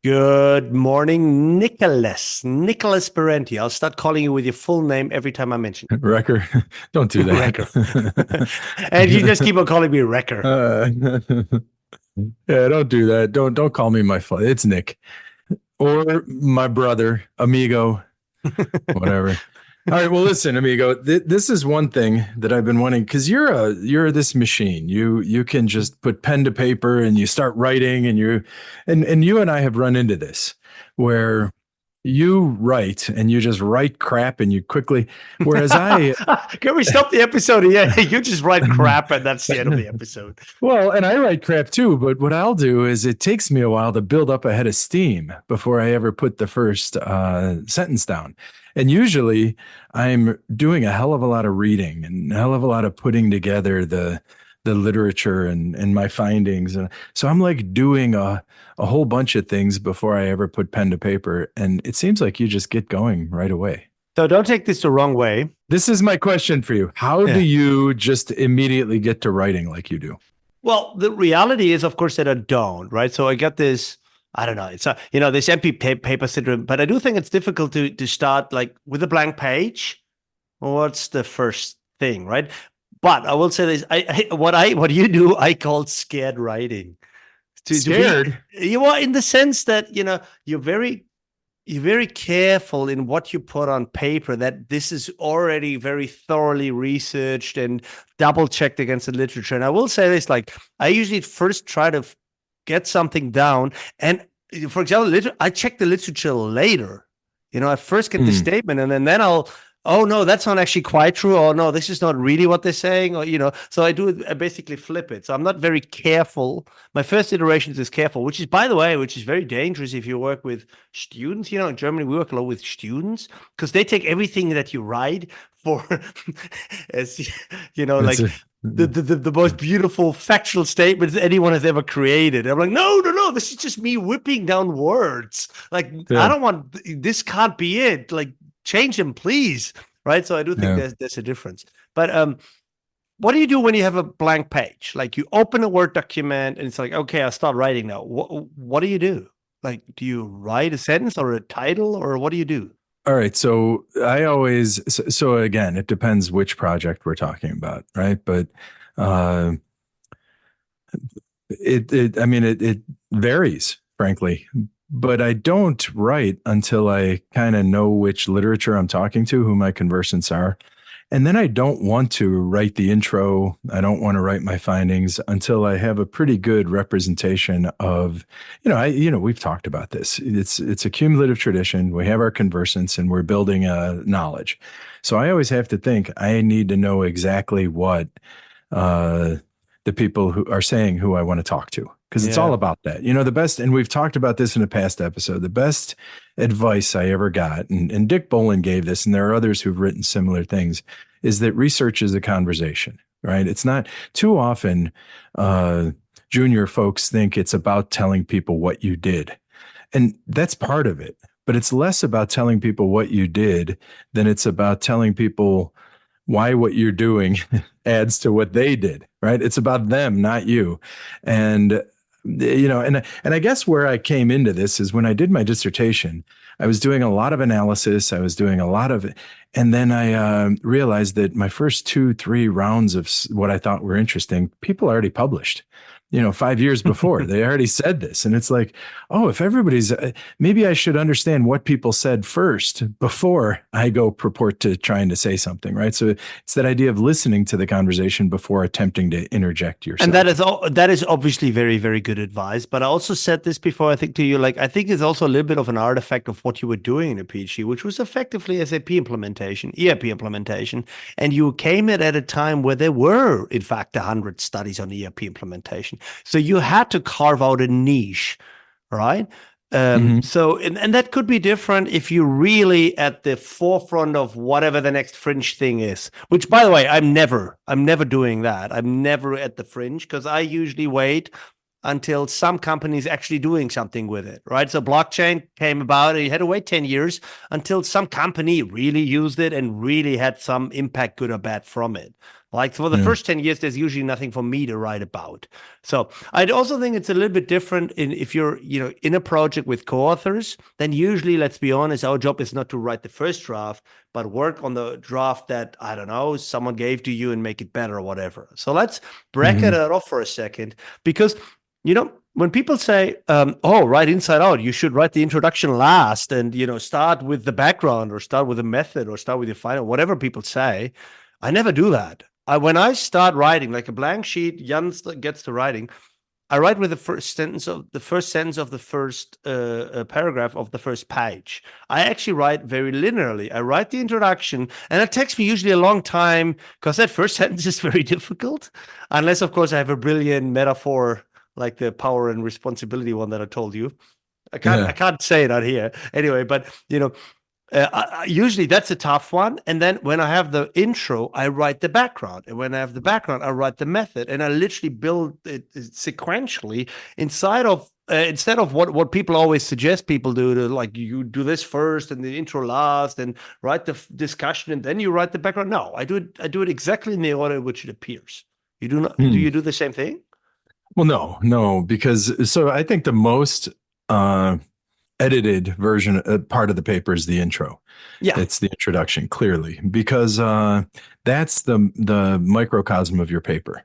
Good morning, Nicholas. Nicholas Parenti. I'll start calling you with your full name every time I mention Wrecker, don't do Wrecker. that. And you just keep on calling me Wrecker. uh, yeah, don't do that. Don't call me it's Nick or my brother, amigo, whatever. All right, well, listen, amigo. This is one thing that I've been wanting because you're this machine. You can just put pen to paper and you start writing, and you and I have run into this where you write and you just write crap and you quickly, whereas I Can we stop the episode? Yeah, you just write crap and that's the end of the episode. Well, and I write crap too, but what I'll do is it takes me a while to build up a head of steam before I ever put the first sentence down. And usually I'm doing a hell of a lot of reading and a hell of a lot of putting together the literature and my findings. And so I'm like doing a whole bunch of things before I ever put pen to paper. And it seems like you just get going right away. So don't take this the wrong way. This is my question for you. How do you just immediately get to writing like you do? Well, the reality is, of course, that I don't, right? So I got this, I don't know, it's this empty paper syndrome, but I do think it's difficult to start like with a blank page. What's the first thing, right? But I will say this: what you do, I call scared writing. Scared? You are in the sense that you're very careful in what you put on paper, that this is already very thoroughly researched and double checked against the literature. And I will say this, like, I usually first try to get something down. And for example, I check the literature later. I first get the statement and then I'll, oh no, that's not actually quite true. Oh no, this is not really what they're saying. Or, so I basically flip it. So I'm not very careful. My first iterations is careful, which is, by the way, very dangerous if you work with students. In Germany, we work a lot with students because they take everything that you write for, as like the most beautiful factual statements anyone has ever created. I'm like, no, this is just me whipping down words. Like, I don't want, this can't be it. Like, change them, please. Right. So I do think there's a difference. But what do you do when you have a blank page? Like, you open a Word document and it's like, okay, I'll start writing now. What do you do? Like, do you write a sentence or a title, or what do you do? All right. So so again, it depends which project we're talking about, right? But it varies, frankly. But I don't write until I kind of know which literature I'm talking to, who my conversants are. And then I don't want to write the intro. I don't want to write my findings until I have a pretty good representation of, we've talked about this. It's a cumulative tradition. We have our conversants and we're building a knowledge. So I always have to think I need to know exactly what the people who are saying who I want to talk to. Because it's all about that. The best, and we've talked about this in a past episode, the best advice I ever got, and Dick Bolin gave this, and there are others who've written similar things, is that research is a conversation, right? It's not too often junior folks think it's about telling people what you did. And that's part of it. But it's less about telling people what you did than it's about telling people why what you're doing adds to what they did, right? It's about them, not you. And and I guess where I came into this is when I did my dissertation, I was doing a lot of analysis. I was doing a lot of, and then I realized that my first 2-3 rounds of what I thought were interesting, people already published. 5 years before they already said this. And it's like, oh, if everybody's, maybe I should understand what people said first before I go purport to trying to say something. Right. So it's that idea of listening to the conversation before attempting to interject yourself. And that is obviously very, very good advice. But I also said this before, I think, to you, like, I think it's also a little bit of an artifact of what you were doing in a PhD, which was effectively SAP implementation, ERP implementation. And you came at a time where there were, in fact, 100 studies on ERP implementation. So you had to carve out a niche, right? So, and that could be different if you're really at the forefront of whatever the next fringe thing is, which, by the way, I'm never doing that. I'm never at the fringe because I usually wait until some company is actually doing something with it, right? So blockchain came about and you had to wait 10 years until some company really used it and really had some impact, good or bad, from it. Like for the Yeah. first 10 years, there's usually nothing for me to write about. So I'd also think it's a little bit different if you're, in a project with co-authors, then usually, let's be honest, our job is not to write the first draft, but work on the draft that, I don't know, someone gave to you and make it better or whatever. So let's bracket Mhm. it off for a second, because, when people say, oh, write Inside Out, you should write the introduction last and, start with the background or start with the method or start with the final, whatever people say, I never do that. When I start writing, like a blank sheet, Jan gets to writing, I write with the first sentence of the first paragraph of the first page. I actually write very linearly. I write the introduction, and it takes me usually a long time because that first sentence is very difficult, unless, of course, I have a brilliant metaphor like the power and responsibility one that I told you. I Yeah. can't say it out here anyway, but usually that's a tough one. And then when I have the intro, I write the background. And when I have the background, I write the method. And I literally build it sequentially instead of what people always suggest people do, to like you do this first and the intro last and write the discussion and then you write the background. No, I do it exactly in the order in which it appears. You do not? Do Hmm. you do the same thing? Well, no, because so I think the most edited version part of the paper is the intro. Yeah. It's the introduction, clearly, because that's the microcosm of your paper,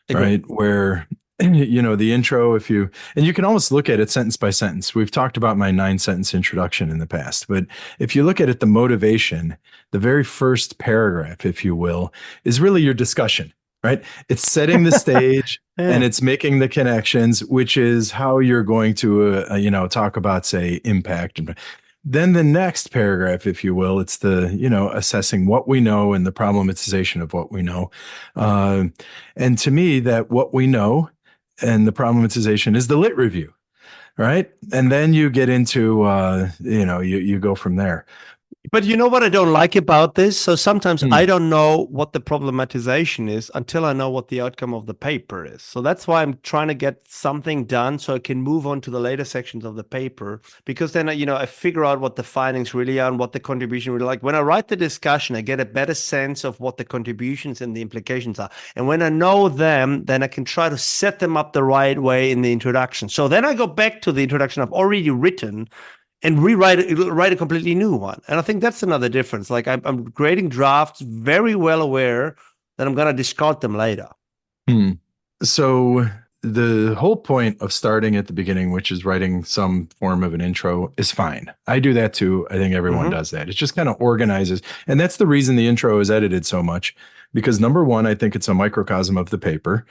Agree. right? Where the intro, if you and you can almost look at it sentence by sentence. We've talked about my 9 sentence introduction in the past, but if you look at it, the motivation, the very first paragraph, if you will, is really your discussion, right? It's setting the stage and Yeah. it's making the connections, which is how you're going to, talk about, say, impact. Then the next paragraph, if you will, it's the, assessing what we know and the problematization of what we know. And to me, that what we know and the problematization is the lit review, right? And then you get into, you go from there. But you know what I don't like about this? So sometimes Hmm. I don't know what the problematization is until I know what the outcome of the paper is. So that's why I'm trying to get something done so I can move on to the later sections of the paper, because then, I figure out what the findings really are and what the contribution really like. When I write the discussion, I get a better sense of what the contributions and the implications are. And when I know them, then I can try to set them up the right way in the introduction. So then I go back to the introduction I've already written and write a completely new one. And I think that's another difference. Like I'm creating drafts very well aware that I'm going to discard them later. Hmm. So the whole point of starting at the beginning, which is writing some form of an intro, is fine. I do that too. I think everyone does that. It just kind of organizes. And that's the reason the intro is edited so much, because number one, I think it's a microcosm of the paper.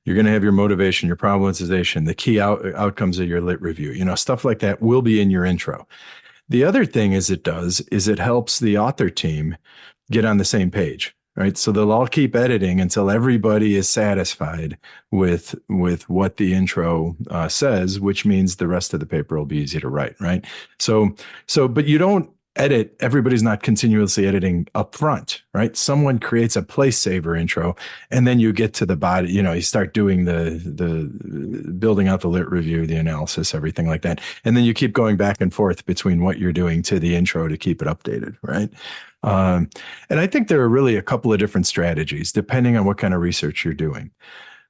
You're going to have your motivation, your problematization, the key outcomes of your lit review, stuff like that will be in your intro. The other thing is it helps the author team get on the same page, right? So they'll all keep editing until everybody is satisfied with what the intro says, which means the rest of the paper will be easy to write, right? But you don't edit. Everybody's not continuously editing up front, right? Someone creates a place saver intro, and then you get to the body. You start doing the building out the lit review, the analysis, everything like that, and then you keep going back and forth between what you're doing to the intro to keep it updated, right? And I think there are really a couple of different strategies depending on what kind of research you're doing.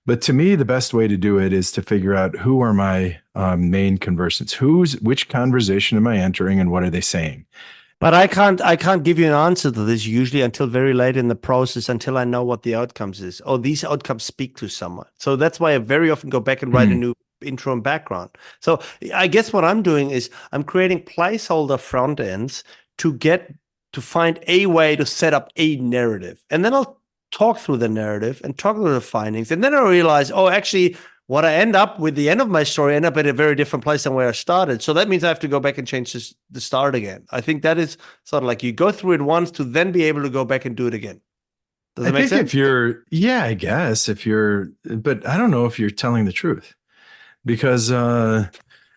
But to me, the best way to do it is to figure out who are my main conversants. Which conversation am I entering, and what are they saying? But I can't give you an answer to this usually until very late in the process, until I know what the outcomes is. Oh, these outcomes speak to someone. So that's why I very often go back and write a new intro and background. So I guess what I'm doing is I'm creating placeholder front ends to find a way to set up a narrative. And then I'll talk through the narrative and talk through the findings. And then I realize, oh, actually, what I end up with the end of my story end up at a very different place than where I started. So that means I have to go back and change the start again. I think that is sort of like you go through it once to then be able to go back and do it again. Does that make sense? I guess but I don't know if you're telling the truth, because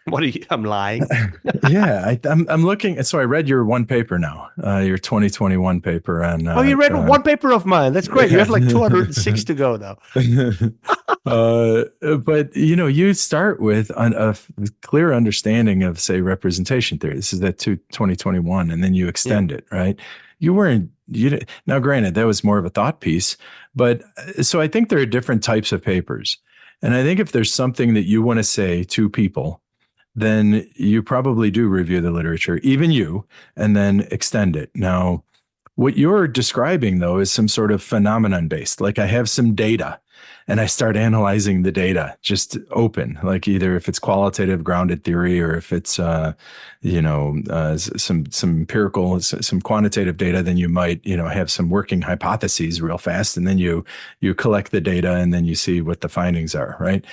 What are you? I'm lying. yeah, I'm looking. So I read your one paper now, your 2021 paper on. Oh, you read one paper of mine. That's great. You have like 206 to go now. But you start with a clear understanding of, say, representation theory. This is that 2021, and then you extend it, right? You weren't now granted, that was more of a thought piece, but so I think there are different types of papers. And I think if there's something that you want to say to people, then you probably do review the literature, even you, and then extend it. Now, what you're describing, though, is some sort of phenomenon based. Like I have some data and I start analyzing the data just open, like either if it's qualitative grounded theory or if it's, some empirical, some quantitative data, then you might, have some working hypotheses real fast. And then you collect the data and then you see what the findings are, right?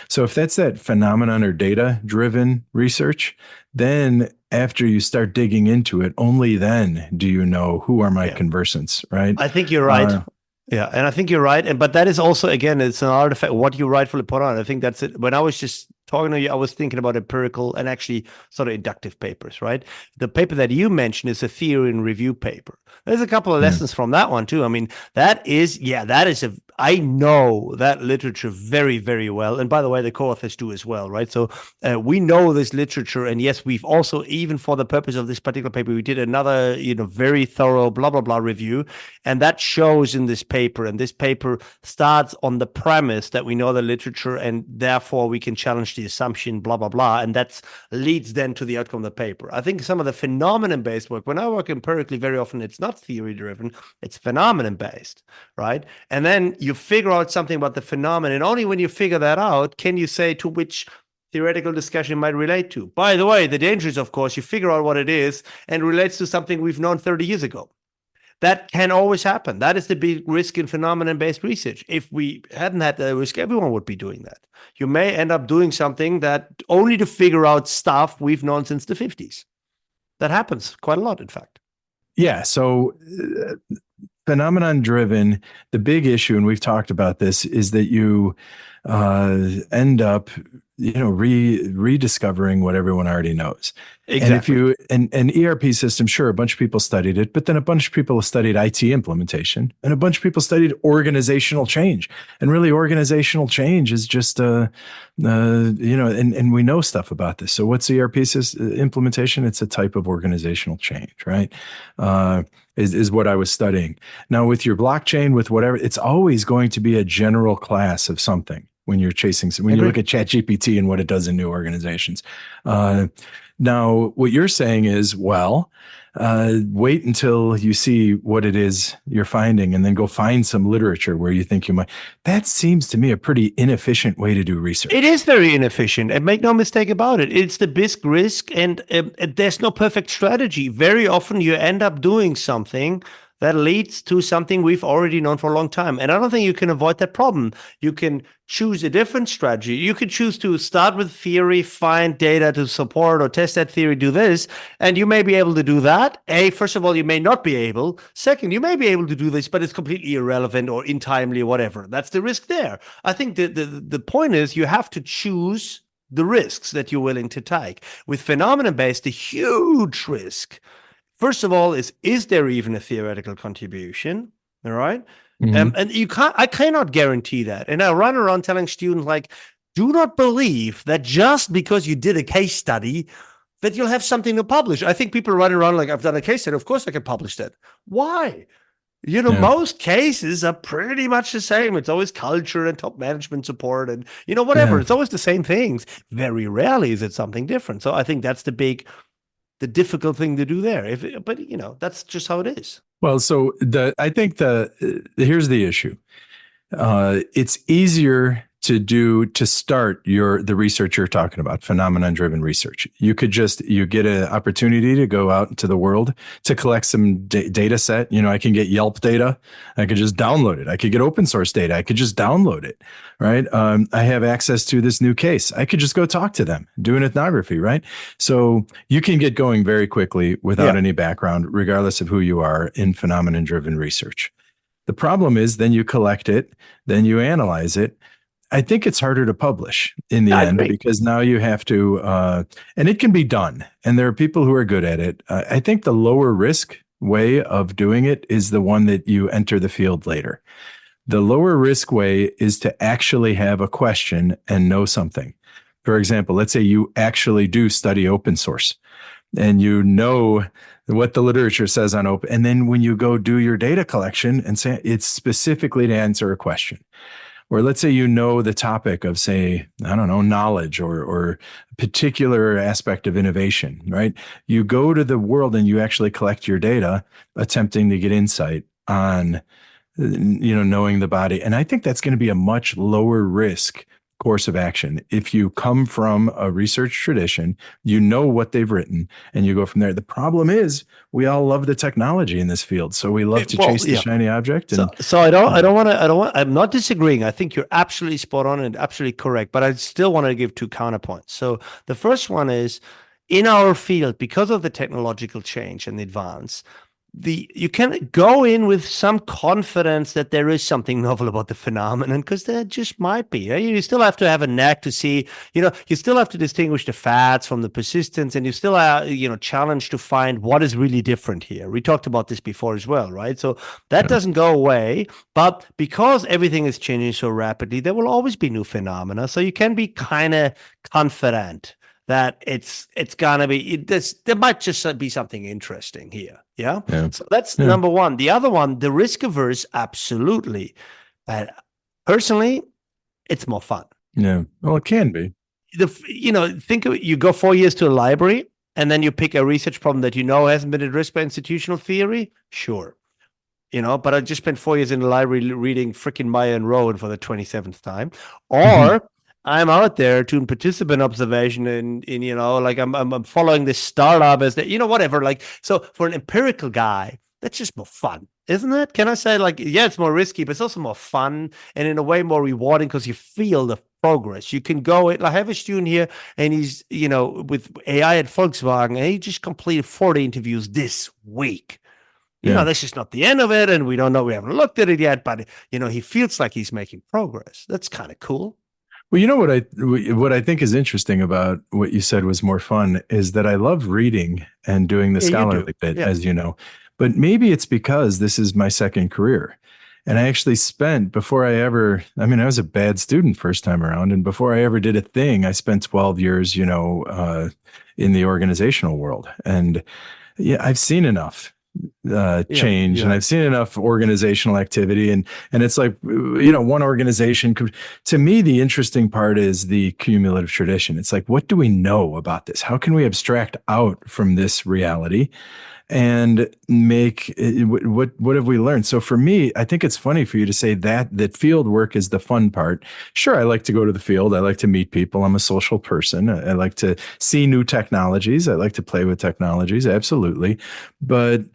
So if that's that phenomenon or data driven research, then after you start digging into it, only then do you know who are my conversants, right? I think you're right. Yeah, and I think you're right. But that is also, again, it's an artifact, what you rightfully put on. I think that's it. When I was just talking to you, I was thinking about empirical and actually sort of inductive papers, right? The paper that you mentioned is a theory and review paper. There's a couple of lessons from that one too. I mean, I know that literature very, very well. And by the way, the co-authors do as well, right? So we know this literature. And yes, we've also, even for the purpose of this particular paper, we did another, very thorough blah, blah, blah review. And that shows in this paper. And this paper starts on the premise that we know the literature and therefore we can challenge the assumption, blah, blah, blah. And that leads then to the outcome of the paper. I think some of the phenomenon-based work, when I work empirically, very often it's not theory-driven, it's phenomenon-based, right? And then you figure out something about the phenomenon. And only when you figure that out, can you say to which theoretical discussion might relate to. By the way, the danger is, of course, you figure out what it is and relates to something we've known 30 years ago. That can always happen. That is the big risk in phenomenon-based research. If we hadn't had that risk, everyone would be doing that. You may end up doing something that only to figure out stuff we've known since the 50s. That happens quite a lot, in fact. Yeah. So phenomenon driven, the big issue, and we've talked about this, is that you end up rediscovering what everyone already knows. Exactly. And if you an ERP system, sure, a bunch of people studied it, but then a bunch of people studied IT implementation, and a bunch of people studied organizational change. And really, organizational change is just and we know stuff about this. So what's ERP implementation? It's a type of organizational change, right? Is what I was studying. Now with your blockchain, with whatever, it's always going to be a general class of something. When you're when you look at ChatGPT and what it does in new organizations. Now, what you're saying is, wait until you see what it is you're finding and then go find some literature where you think you might. That seems to me a pretty inefficient way to do research. It is very inefficient, and make no mistake about it. It's the big risk, and there's no perfect strategy. Very often you end up doing something that leads to something we've already known for a long time. And I don't think you can avoid that problem. You can choose a different strategy. You could choose to start with theory, find data to support or test that theory, do this, and you may be able to do that. First of all, you may not be able. Second, you may be able to do this, but it's completely irrelevant or untimely or whatever. That's the risk there. I think the point is you have to choose the risks that you're willing to take. With phenomenon-based, the huge risk, first of all, is there even a theoretical contribution? All right. And I cannot guarantee that. And I run around telling students, like, do not believe that just because you did a case study that you'll have something to publish. I think people are running around like, I've done a case study, of course I can publish that. Why? Most cases are pretty much the same. It's always culture and top management support and, whatever. Yeah. It's always the same things. Very rarely is it something different. So I think that's the difficult thing to do there. But that's just how it is. Well, so I think here's the issue. It's easier to start the research you're talking about, phenomenon-driven research. You get an opportunity to go out into the world to collect some data set. I can get Yelp data. I could just download it. I could get open source data. I could just download it, right? I have access to this new case. I could just go talk to them, do an ethnography, right? So you can get going very quickly without any background, regardless of who you are in phenomenon-driven research. The problem is then you collect it, then you analyze it. I think it's harder to publish in the end because now you have to, and it can be done. And there are people who are good at it. I think the lower risk way of doing it is the one that you enter the field later. The lower risk way is to actually have a question and know something. For example, let's say you actually do study open source and you know what the literature says on open. And then when you go do your data collection and say it's specifically to answer a question, or let's say you know the topic of, say, I don't know, knowledge or a particular aspect of innovation, right? You go to the world and you actually collect your data, attempting to get insight on, knowing the body. And I think that's going to be a much lower risk course of action. If you come from a research tradition, you know what they've written, and you go from there. The problem is we all love the technology in this field. So we love to chase the shiny object. And, so I'm not disagreeing. I think you're absolutely spot on and absolutely correct, but I still want to give two counterpoints. So the first one is, in our field, because of the technological change and the advance, you can go in with some confidence that there is something novel about the phenomenon, because there just might be. You still have to have a knack to see, you still have to distinguish the fads from the persistence, and you still are, challenged to find what is really different here. We talked about this before as well, right? So that doesn't go away, but because everything is changing so rapidly, there will always be new phenomena. So you can be kind of confident that it's gonna be there might just be something interesting here. Yeah. So that's number one. The other one, the risk averse, absolutely. But personally, it's more fun. Yeah. Well, it can be. Think of it, you go 4 years to a library and then you pick a research problem that hasn't been addressed by institutional theory. Sure. But I just spent 4 years in the library reading freaking Meyer and Rowan for the 27th time. Or I'm out there doing participant observation and like I'm following this startup as whatever. Like, so for an empirical guy, that's just more fun, isn't it? Can I say, like, yeah, it's more risky, but it's also more fun and in a way more rewarding because you feel the progress. You can go, I have a student here and he's, with AI at Volkswagen, and he just completed 40 interviews this week. This is not the end of it. And we don't know, we haven't looked at it yet, but he feels like he's making progress. That's kind of cool. Well, what I think is interesting about what you said was more fun is that I love reading and doing the scholarly bit, as you know. But maybe it's because this is my second career. And I actually spent, I was a bad student first time around. And before I ever did a thing, I spent 12 years, in the organizational world. And I've seen enough change, and I've seen enough organizational activity, and it's like, one organization could, to me, the interesting part is the cumulative tradition. It's like, what do we know about this? How can we abstract out from this reality and make what have we learned? So for me, I think it's funny for you to say that field work is the fun part. Sure, I like to go to the field. I like to meet people. I'm a social person. I like to see new technologies. I like to play with technologies. Absolutely. But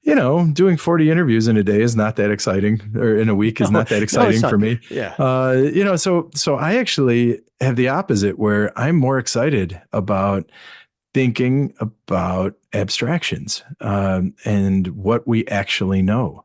doing 40 interviews in a day is not that exciting, or in a week is not that exciting for me. Yeah. So I actually have the opposite, where I'm more excited about thinking about abstractions and what we actually know.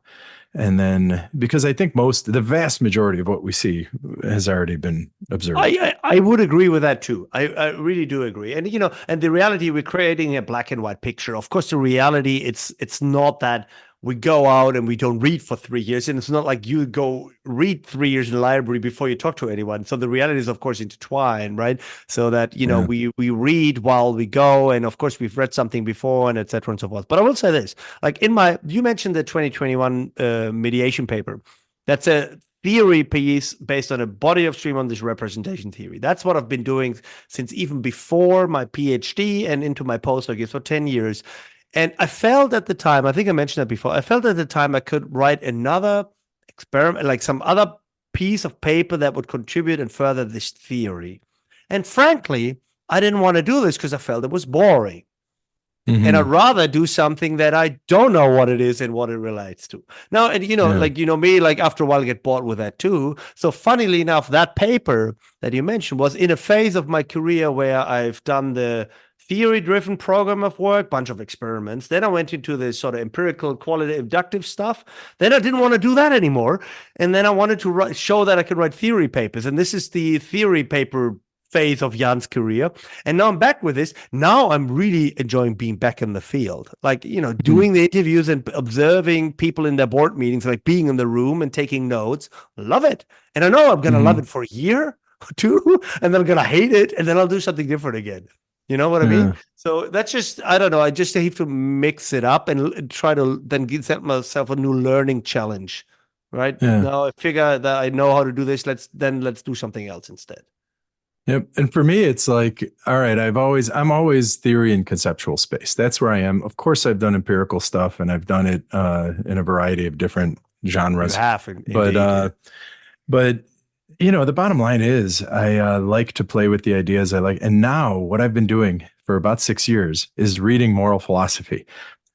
And then, because I think the vast majority of what we see has already been observed. I would agree with that too. I really do agree. And, and the reality, we're creating a black and white picture. Of course, the reality, it's not that we go out and we don't read for 3 years. And it's not like you go read 3 years in the library before you talk to anyone. So the reality is, of course, intertwined, right? So that, we read while we go. And of course, we've read something before, and et cetera and so forth. But I will say this, like you mentioned the 2021 mediation paper. That's a theory piece based on a body of stream on this representation theory. That's what I've been doing since even before my PhD and into my postdoc for 10 years. And I felt at the time, I think I mentioned that before, I felt at the time I could write another experiment, like some other piece of paper that would contribute and further this theory. And frankly, I didn't want to do this because I felt it was boring. Mm-hmm. And I'd rather do something that I don't know what it is and what it relates to. Now, and me, like after a while I get bored with that too. So funnily enough, that paper that you mentioned was in a phase of my career where I've done the theory-driven program of work, bunch of experiments. Then I went into this sort of empirical, qualitative, inductive stuff. Then I didn't want to do that anymore. And then I wanted to show that I could write theory papers. And this is the theory paper phase of Jan's career. And now I'm back with this. Now I'm really enjoying being back in the field. Like, doing the interviews and observing people in their board meetings, like being in the room and taking notes. Love it. And I know I'm going to love it for a year or two, and then I'm going to hate it, and then I'll do something different again. You know what I mean? Yeah. So that's just, I don't know. I just have to mix it up and try to then set myself a new learning challenge, right? Yeah. Now I figure that I know how to do this. Let's do something else instead. Yep. And for me, it's like, all right, I'm always theory and conceptual space. That's where I am. Of course, I've done empirical stuff and I've done it in a variety of different You genres. have But, indeed. Yeah. but the bottom line is I like to play with the ideas I like. And now what I've been doing for about 6 years is reading moral philosophy.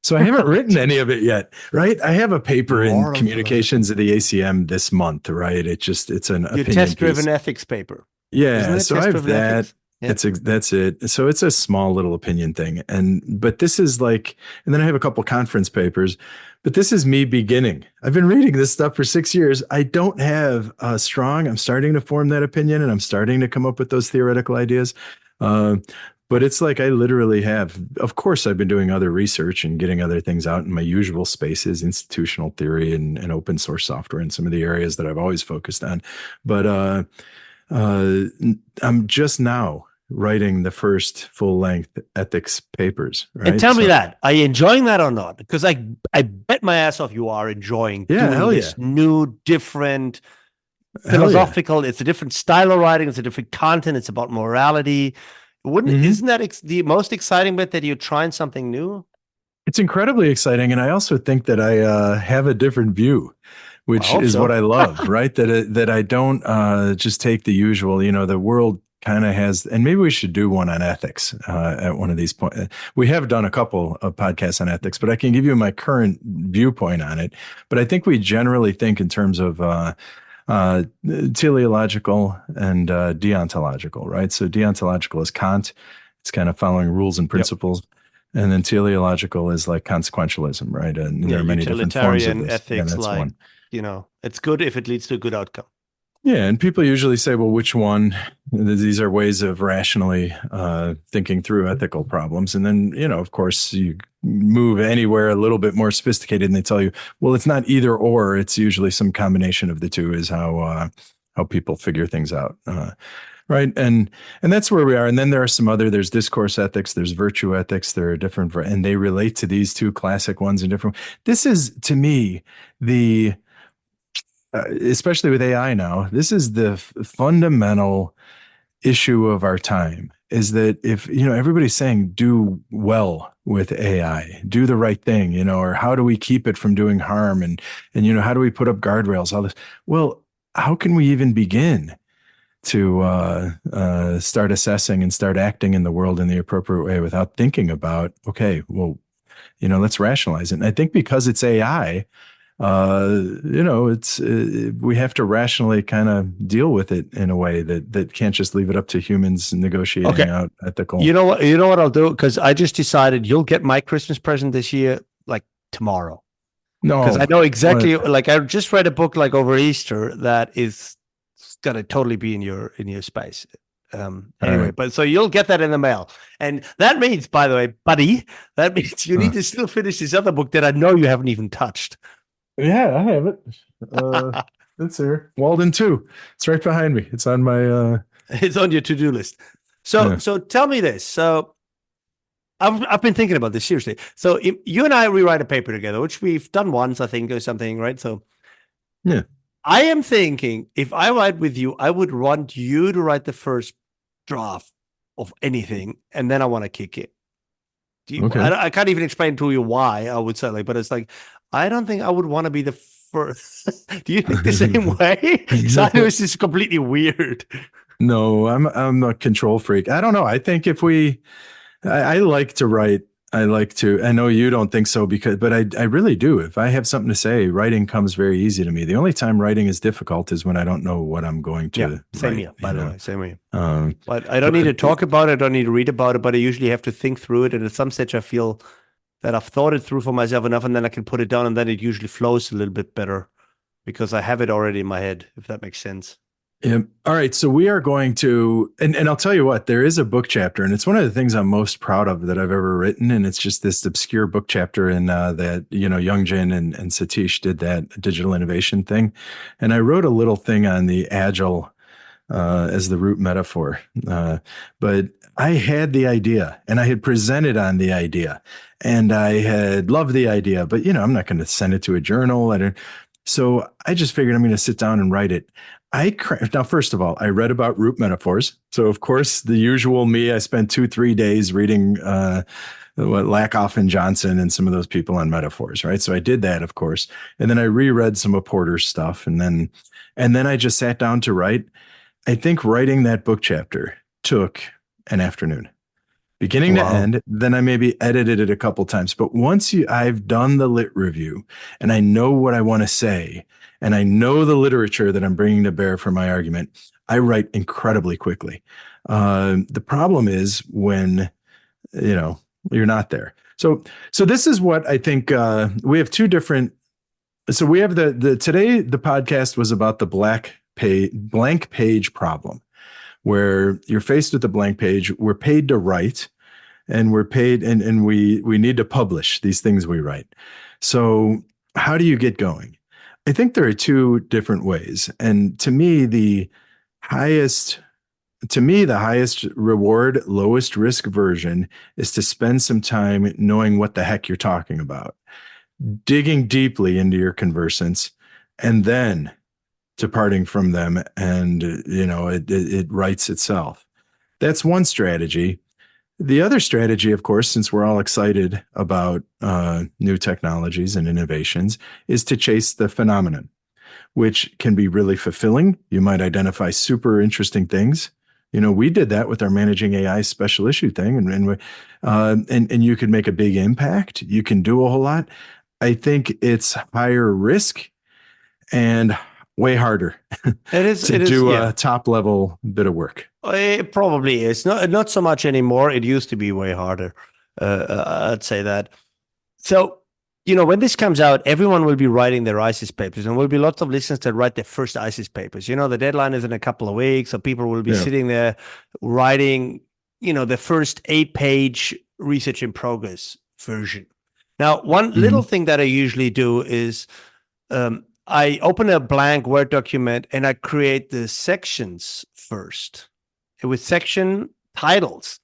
So I haven't written any of it yet, right? I have a paper in Moral communications philosophy. of the ACM this month, right? It's an Your opinion piece. test-driven ethics paper. Isn't Yeah, it so I have test-driven that. ethics? Yeah. That's it. So it's a small little opinion thing, but this is like, and then I have a couple conference papers, but this is me beginning. I've been reading this stuff for 6 years. I don't have a strong. I'm starting to form that opinion, and I'm starting to come up with those theoretical ideas. Uh, but it's like I literally have. Of course, I've been doing other research and getting other things out in my usual spaces, institutional theory and open source software, and some of the areas that I've always focused on. But uh, I'm just now writing the first full length ethics papers, And right? tell me So that, are you enjoying that or not? Because I bet my ass off you are enjoying yeah, doing hell yeah, this new, different, hell yeah. philosophical. It's a different style of writing. It's a different content. It's about morality. Wouldn't Hmm. isn't that the most exciting bit, that you're trying something new? It's incredibly exciting, and I also think that I have a different view, I which hope is what so. I love, right? That I don't just take the usual. The world kind of has, and maybe we should do one on ethics at one of these points. We have done a couple of podcasts on ethics, but I can give you my current viewpoint on it. But I think we generally think in terms of teleological and deontological, right? So deontological is Kant. It's kind of following rules and Yep. principles. And then teleological is like consequentialism, right? And Yeah, there are many different forms of utilitarian this. Yeah, ethics, that's like, one. it's good if it leads to a good outcome. Yeah, and people usually say, well, which one? These are ways of rationally thinking through ethical problems. And then, of course, you move anywhere a little bit more sophisticated and they tell you, well, it's not either or. It's usually some combination of the two is how people figure things out. Right. And that's where we are. And then there's discourse ethics, there's virtue ethics, there are different, and they relate to these two classic ones in different. This is to me the especially with AI now, this is the fundamental issue of our time is that if, everybody's saying do well with AI, do the right thing, or how do we keep it from doing harm? And, how do we put up guardrails, all this? Well, how can we even begin to start assessing and start acting in the world in the appropriate way without thinking about, okay, well, let's rationalize it. And I think because it's AI, it's we have to rationally kind of deal with it in a way that can't just leave it up to humans Okay. negotiating out ethical. You know what? You know what I'll do? Because I just decided you'll get my Christmas present this year, like tomorrow. Because I No, know what? exactly. Like I just read a book like over Easter that is gonna totally be in your space. All Anyway, right. but so you'll get that in the mail, and that means, by the way, buddy, that means you need Uh, to still finish this other book that I know you haven't even touched. yeah, I have it. It's here. Walden 2. It's right behind me. It's on my It's on your to-do list. So yeah. so tell me this. So I've been thinking about this seriously. So if you and I rewrite a paper together, which we've done once, I think, or something, right? So Yeah. I am thinking if I write with you, I would want you to write the first draft of anything, and then I want to kick it. Okay. I can't even explain to you why I would say, like, but it's like I don't think I would want to be the first. Do you think the same way? Because I know this is completely weird. No, I'm a control freak. I don't know. I think if I like to write. I know you don't think so but I really do. If I have something to say, writing comes very easy to me. The only time writing is difficult is when I don't know what I'm going Yeah, to same write, here, by the way, same here. Um, But I don't need but to talk about it. I don't need to read about it, but I usually have to think through it. And at some stage, I feel that I've thought it through for myself enough, and then I can put it down, and then it usually flows a little bit better because I have it already in my head, if that makes sense. yeah. All right. So we are going to, and I'll tell you what, there is a book chapter, and it's one of the things I'm most proud of that I've ever written. And it's just this obscure book chapter in that, Youngjin and Satish did that digital innovation thing. And I wrote a little thing on the agile as the root metaphor. But I had the idea and I had presented on the idea and I had loved the idea, but I'm not going to send it to a journal. So I just figured I'm going to sit down and write it. Now, first of all, I read about root metaphors. So of course, the usual me, I spent 2-3 days reading, Lakoff and Johnson and some of those people on metaphors, right? So I did that, of course. And then I reread some of Porter's stuff. And then I just sat down to write. I think writing that book chapter took an afternoon, beginning to end. Then I maybe edited it a couple times. But once I've done the lit review and I know what I want to say, and I know the literature that I'm bringing to bear for my argument, I write incredibly quickly. The problem is when, you're not there. So this is what I think, we have two different. So we have today, the podcast was about the blank page problem, where you're faced with a blank page. We're paid to write, and we're paid, and we need to publish these things we write. So how do you get going? I think there are two different ways. And to me, the highest reward, lowest risk version is to spend some time knowing what the heck you're talking about, digging deeply into your conversants, and then departing from them, and it writes itself. That's one strategy. The other strategy, of course, since we're all excited about new technologies and innovations, is to chase the phenomenon, which can be really fulfilling. You might identify super interesting things. We did that with our Managing AI special issue thing, and you can make a big impact. You can do a whole lot. I think it's higher risk and way harder to do a top level bit of work. It probably is not so much anymore. It used to be way harder. I'd say that. So, when this comes out, everyone will be writing their ICES papers, and there will be lots of listeners that write their first ICES papers. The deadline is in a couple of weeks, so people will be sitting there writing, the first 8-page research in progress version. Now, one little thing that I usually do is I open a blank Word document and I create the sections first with section titles.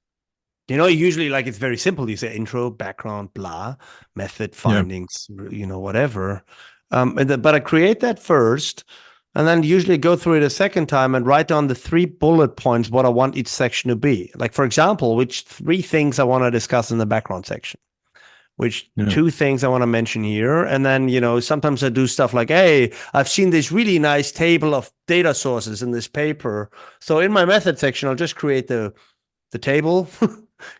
Usually it's very simple. You say intro, background, blah, method, findings, whatever. But I create that first and then usually go through it a second time and write down the 3 bullet points, what I want each section to be. Like, for example, which 3 things I want to discuss in the background section. Which 2 things I want to mention here. And then, sometimes I do stuff like, hey, I've seen this really nice table of data sources in this paper. So in my method section, I'll just create the table.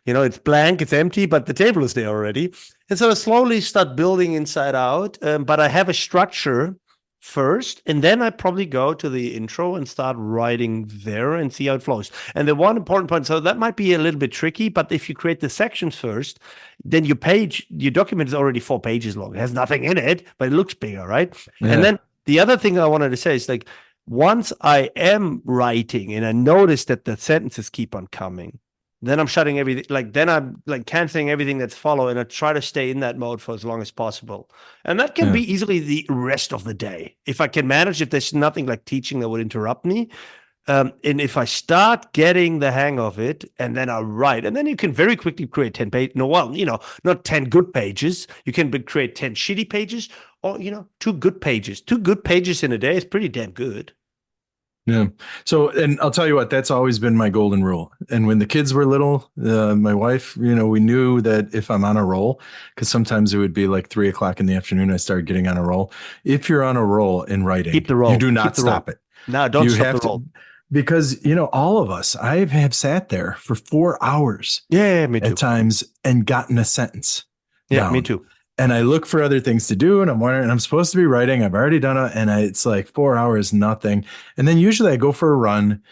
It's blank, it's empty, but the table is there already. And so I slowly start building inside out. But I have a structure first, and then I probably go to the intro and start writing there and see how it flows. And the one important point, so that might be a little bit tricky, but if you create the sections first, then your document is already 4 pages long. It has nothing in it, but it looks bigger, right? Yeah. And then the other thing I wanted to say is, once I am writing and I notice that the sentences keep on coming, then I'm shutting everything, then I'm canceling everything that's followed, and I try to stay in that mode for as long as possible. And that can be easily the rest of the day. If I can manage, if there's nothing like teaching that would interrupt me. And if I start getting the hang of it, and then I write, and then you can very quickly create 10 pages. Not 10 good pages. You can create 10 shitty pages, or, 2 good pages. 2 good pages in a day is pretty damn good. Yeah. So, and I'll tell you what, that's always been my golden rule. And when the kids were little, my wife, we knew that if I'm on a roll, because sometimes it would be like 3:00 in the afternoon, I started getting on a roll. If you're on a roll in writing, keep the roll. You do not stop it. No, don't stop the roll. Because, all of us, I have sat there for 4 hours. Yeah, me too. At times and gotten a sentence. Yeah, down. Me too. And I look for other things to do, and I'm wondering, and I'm supposed to be writing. I've already done it, and it's like 4 hours, nothing. And then usually I go for a run,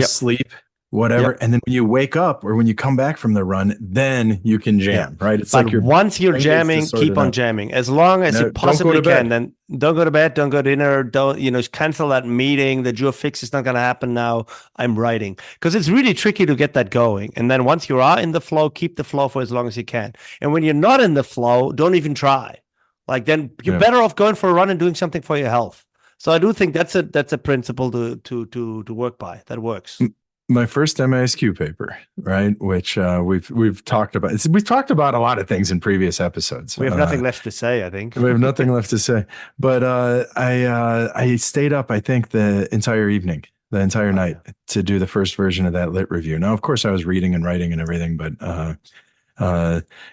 sleep, whatever. And then when you wake up or when you come back from the run, then you can jam, right? It's but once you're jamming, keep on jamming. As long as you possibly can. Then don't go to bed, don't go to dinner, don't, cancel that meeting. The Joe fix is not going to happen now. I'm writing. Because it's really tricky to get that going. And then once you are in the flow, keep the flow for as long as you can. And when you're not in the flow, don't even try. Then you're better off going for a run and doing something for your health. So I do think that's a principle to work by. That works. My first MISQ paper, right? Which we've talked about. We've talked about a lot of things in previous episodes. We have nothing left to say, I think. We have nothing left to say. But I stayed up, I think, the entire evening, the entire night to do the first version of that lit review. Now, of course, I was reading and writing and everything, but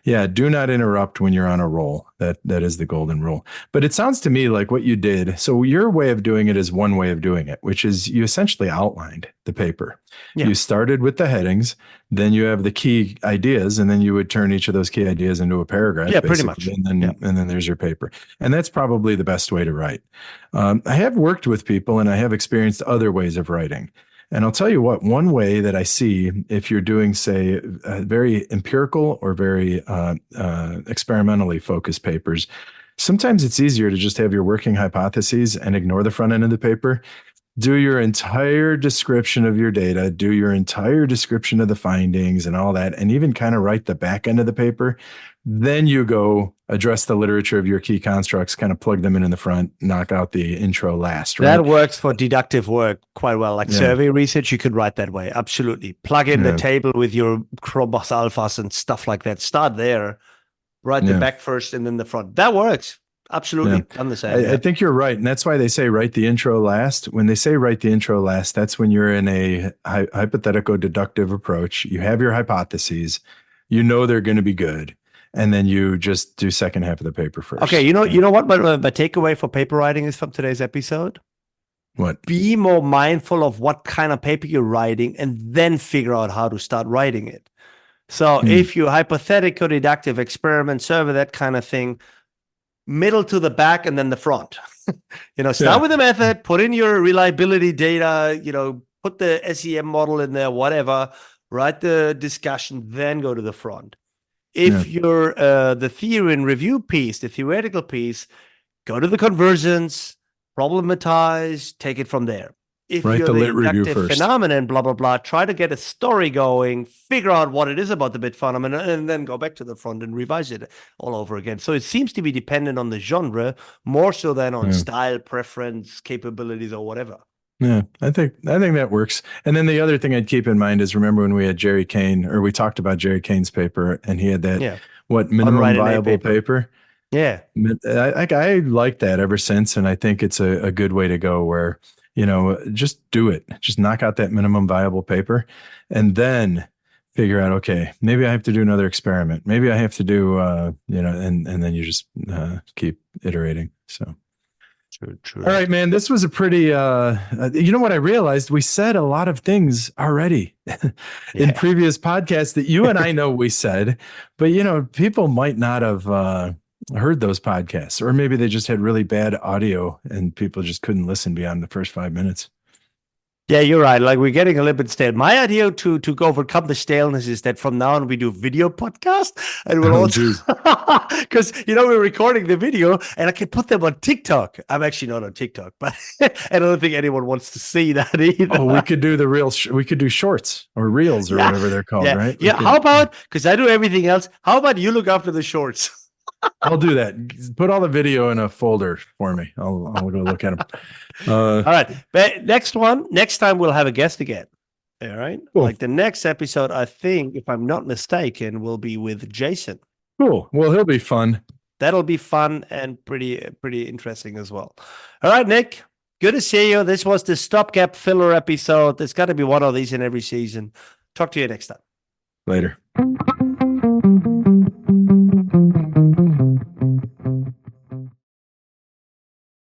yeah, do not interrupt when you're on a roll. That is the golden rule. But it sounds to me like what you did. So your way of doing it is one way of doing it, which is you essentially outlined the paper. Yeah. You started with the headings, then you have the key ideas, and then you would turn each of those key ideas into a paragraph. Yeah, pretty much. And then there's your paper. And that's probably the best way to write. I have worked with people and I have experienced other ways of writing. And I'll tell you what, one way that I see if you're doing, say, very empirical or very experimentally focused papers, sometimes it's easier to just have your working hypotheses and ignore the front end of the paper. Do your entire description of your data, do your entire description of the findings and all that, and even kind of write the back end of the paper. Then you go address the literature of your key constructs, kind of plug them in the front, knock out the intro last. Right? That works for deductive work quite well. Like survey research, you could write that way. Absolutely. Plug in the table with your Chromos alphas and stuff like that. Start there, write the back first and then the front. That works. Absolutely. Done the same. I think you're right. And that's why they say write the intro last. When they say write the intro last, that's when you're in a hypothetical deductive approach. You have your hypotheses. You know they're going to be good. And then you just do second half of the paper first. Okay, you know what my takeaway for paper writing is from today's episode? What? Be more mindful of what kind of paper you're writing and then figure out how to start writing it. So if you hypothetical, deductive, experiment, survey, that kind of thing, middle to the back and then the front. Start with the method, put in your reliability data, put the SEM model in there, whatever, write the discussion, then go to the front. If you're the theory and review piece, the theoretical piece, go to the conversions, problematize, take it from there. If write you're the the lit review inductive first. phenomenon, blah, blah, blah, try to get a story going, figure out what it is about the bit phenomenon, and then go back to the front and revise it all over again. So it seems to be dependent on the genre more so than on style, preference, capabilities, or whatever. Yeah, I think that works. And then the other thing I'd keep in mind is remember when we had Jerry Kane, or we talked about Jerry Kane's paper, and he had that minimum viable paper. Yeah, I like that ever since, and I think it's a good way to go. Where just do it, just knock out that minimum viable paper, and then figure out, okay, maybe I have to do another experiment, maybe I have to do and then you just keep iterating. So. True. All right, man. This was a pretty, you know what I realized? We said a lot of things already in previous podcasts that you and I know we said, but, people might not have heard those podcasts, or maybe they just had really bad audio and people just couldn't listen beyond the first 5 minutes. Yeah, you're right. Like we're getting a little bit stale. My idea to overcome the staleness is that from now on we do video podcast, and we'll also because we're recording the video and I can put them on TikTok. I'm actually not on TikTok, but I don't think anyone wants to see that either. Oh, we could do we could do shorts or reels or whatever they're called, right? Yeah. How about, because I do everything else, how about you look after the shorts? I'll do that. Put all the video in a folder for me. I'll go look at them. All right. But next time we'll have a guest again. All right. Cool. Like the next episode, I think, if I'm not mistaken, will be with Jason. Cool. Well, he'll be fun. That'll be fun and pretty interesting as well. All right, Nick. Good to see you. This was the stopgap filler episode. There's got to be one of these in every season. Talk to you next time. Later.